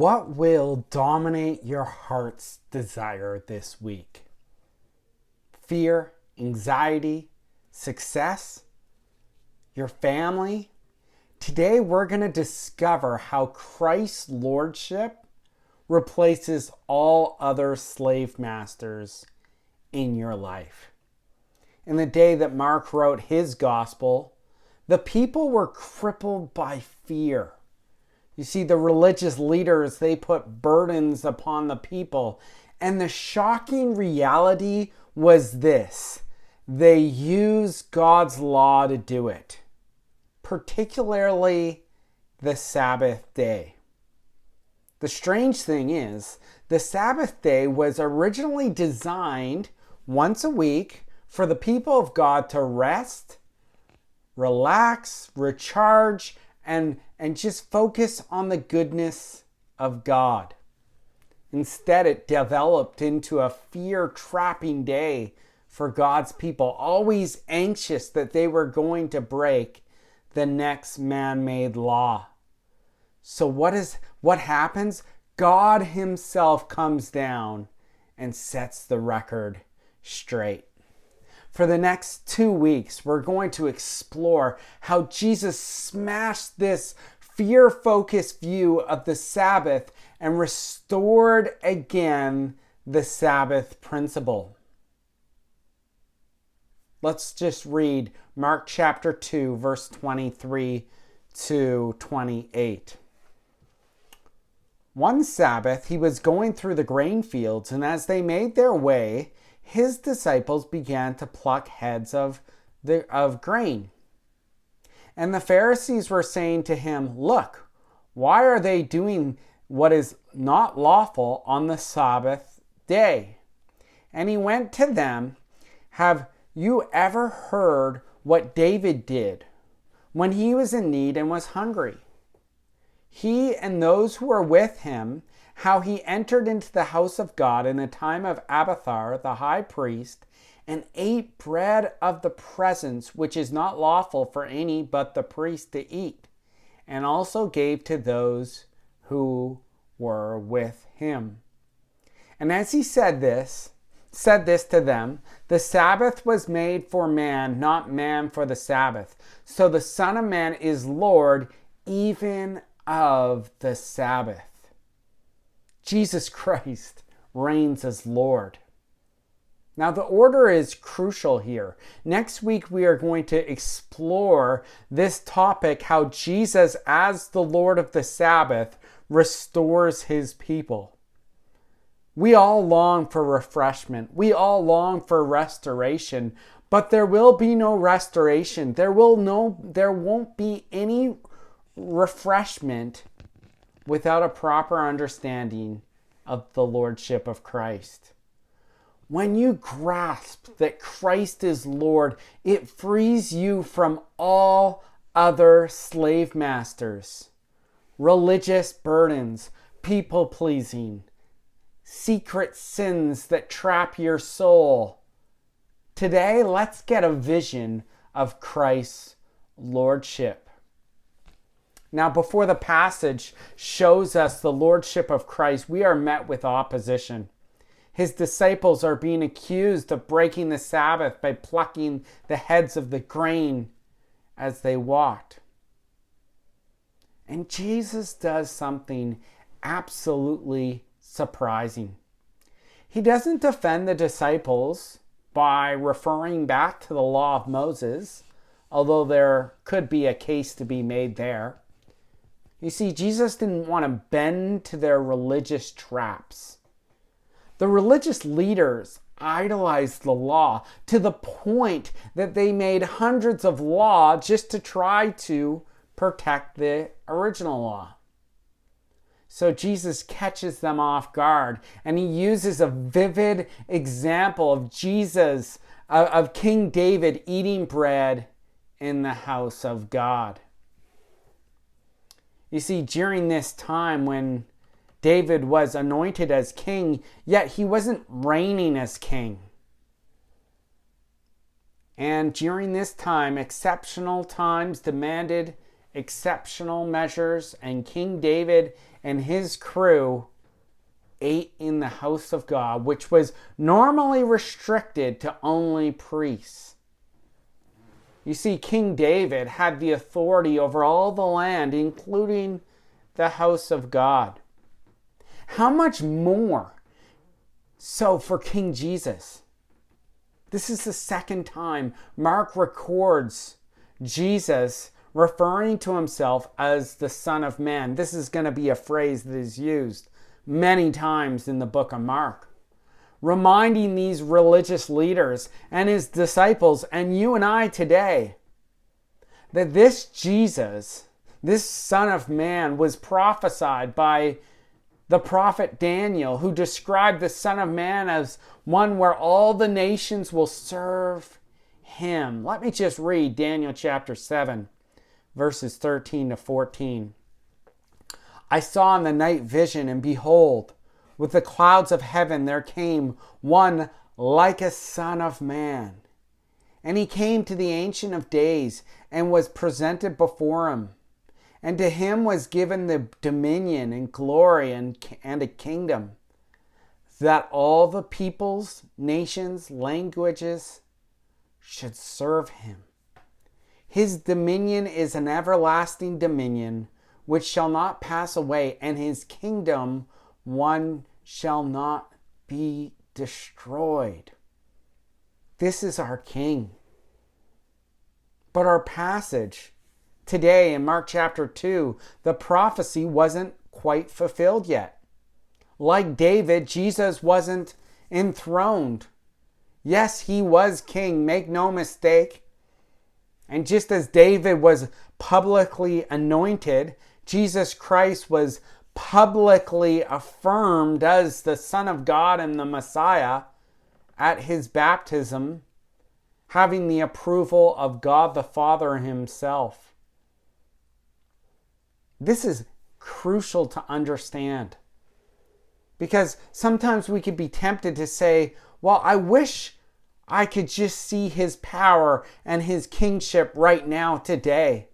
What will dominate your heart's desire this week? Fear, anxiety, success, your family? Today we're going to discover how Christ's lordship replaces all other slave masters in your life. In the day that Mark wrote his gospel, the people were crippled by fear. You see, the religious leaders, they put burdens upon the people. And the shocking reality was this: they used God's law to do it, particularly the Sabbath day. The strange thing is, the Sabbath day was originally designed once a week for the people of God to rest, relax, recharge, and just focus on the goodness of God. Instead, it developed into a fear-trapping day for God's people, always anxious that they were going to break the next man-made law. So what happens? God himself comes down and sets the record straight. For the next 2 weeks, we're going to explore how Jesus smashed this fear-focused view of the Sabbath and restored again the Sabbath principle. Let's just read Mark chapter 2, verse 23 to 28. One Sabbath, he was going through the grain fields, and as they made their way, his disciples began to pluck heads of grain. And the Pharisees were saying to him, "Look, why are they doing what is not lawful on the Sabbath day?" And he went to them, "Have you ever heard what David did when he was in need and was hungry? He and those who were with him, how he entered into the house of God in the time of Abiathar the high priest, and ate bread of the presence, which is not lawful for any but the priest to eat, and also gave to those who were with him." And as he said this to them, "The Sabbath was made for man, not man for the Sabbath. So the Son of Man is Lord even of the Sabbath." Jesus Christ reigns as Lord. Now, the order is crucial here. Next week, we are going to explore this topic, how Jesus, as the Lord of the Sabbath, restores his people. We all long for refreshment. We all long for restoration, but there will be no restoration. There won't be any refreshment without a proper understanding of the lordship of Christ. When you grasp that Christ is Lord, it frees you from all other slave masters, religious burdens, people-pleasing, secret sins that trap your soul. Today, let's get a vision of Christ's lordship. Now, before the passage shows us the lordship of Christ, we are met with opposition. His disciples are being accused of breaking the Sabbath by plucking the heads of the grain as they walked. And Jesus does something absolutely surprising. He doesn't defend the disciples by referring back to the law of Moses, although there could be a case to be made there. You see, Jesus didn't want to bend to their religious traps. The religious leaders idolized the law to the point that they made hundreds of laws just to try to protect the original law. So Jesus catches them off guard, and he uses a vivid example of of King David eating bread in the house of God. You see, during this time when David was anointed as king, yet he wasn't reigning as king. And during this time, exceptional times demanded exceptional measures, and King David and his crew ate in the house of God, which was normally restricted to only priests. You see, King David had the authority over all the land, including the house of God. How much more so for King Jesus? This is the second time Mark records Jesus referring to himself as the Son of Man. This is going to be a phrase that is used many times in the book of Mark, reminding these religious leaders and his disciples and you and I today that this Jesus, this Son of Man, was prophesied by the prophet Daniel, who described the Son of Man as one where all the nations will serve him. Let me just read Daniel chapter 7, verses 13 to 14. I saw in the night vision, and behold, with the clouds of heaven there came one like a son of man. And he came to the Ancient of Days and was presented before him. And to him was given the dominion and glory and a kingdom, that all the peoples, nations, languages should serve him. His dominion is an everlasting dominion which shall not pass away, and his kingdom one shall not be destroyed. This is our King. But our passage today in Mark chapter 2, the prophecy wasn't quite fulfilled yet. Like David, Jesus wasn't enthroned. Yes, he was king, make no mistake. And just as David was publicly anointed, Jesus Christ was publicly affirmed as the Son of God and the Messiah at his baptism, having the approval of God the Father himself. This is crucial to understand, because sometimes we could be tempted to say, well, I wish I could just see his power and his kingship right now today.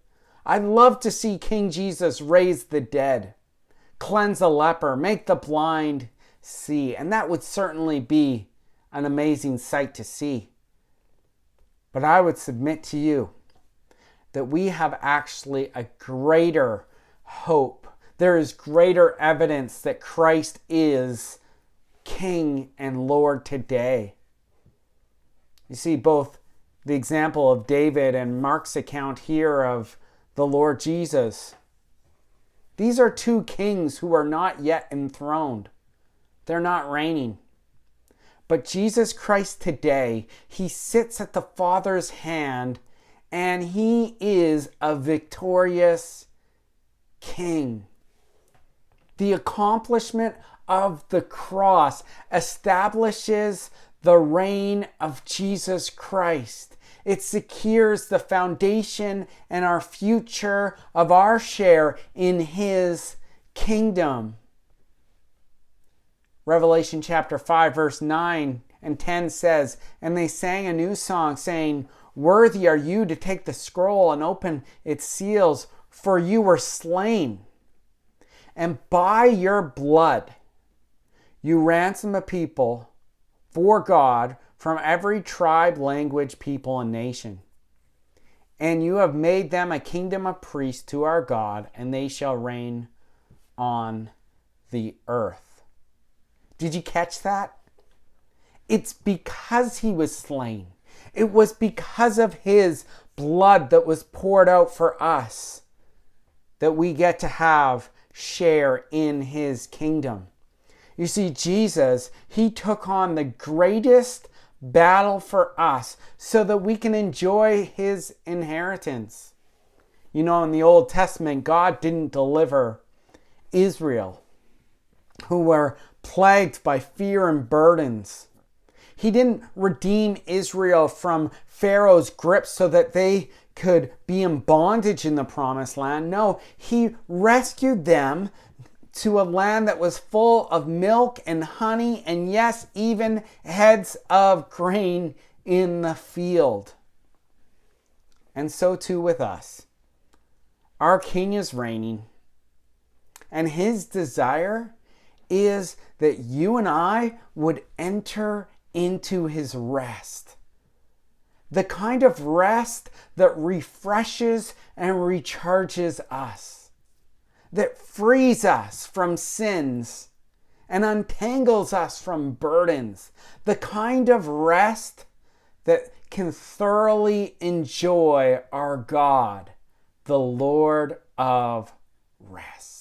I'd love to see King Jesus raise the dead, cleanse a leper, make the blind see. And that would certainly be an amazing sight to see. But I would submit to you that we have actually a greater hope. There is greater evidence that Christ is King and Lord today. You see, both the example of David and Mark's account here of the Lord Jesus. These are two kings who are not yet enthroned. They're not reigning. But Jesus Christ today, he sits at the Father's hand, and he is a victorious king. The accomplishment of the cross establishes the reign of Jesus Christ. It secures the foundation and our future of our share in his kingdom. Revelation chapter 5 verse 9 and 10 says, and they sang a new song saying, worthy are you to take the scroll and open its seals, for you were slain. And by your blood you ransom a people for God from every tribe, language, people, and nation. And you have made them a kingdom of priests to our God, and they shall reign on the earth. Did you catch that? It's because he was slain. It was because of his blood that was poured out for us that we get to have share in his kingdom. You see, Jesus, he took on the greatest battle for us so that we can enjoy his inheritance. You know, in the Old Testament, God didn't deliver Israel, who were plagued by fear and burdens. He didn't redeem Israel from Pharaoh's grip so that they could be in bondage in the promised land. No, he rescued them to a land that was full of milk and honey, and yes, even heads of grain in the field. And so too with us. Our King is reigning, And his desire is that you and I would enter into his rest. The kind of rest that refreshes and recharges us, that frees us from sins and untangles us from burdens. The kind of rest that can thoroughly enjoy our God, the Lord of Rest.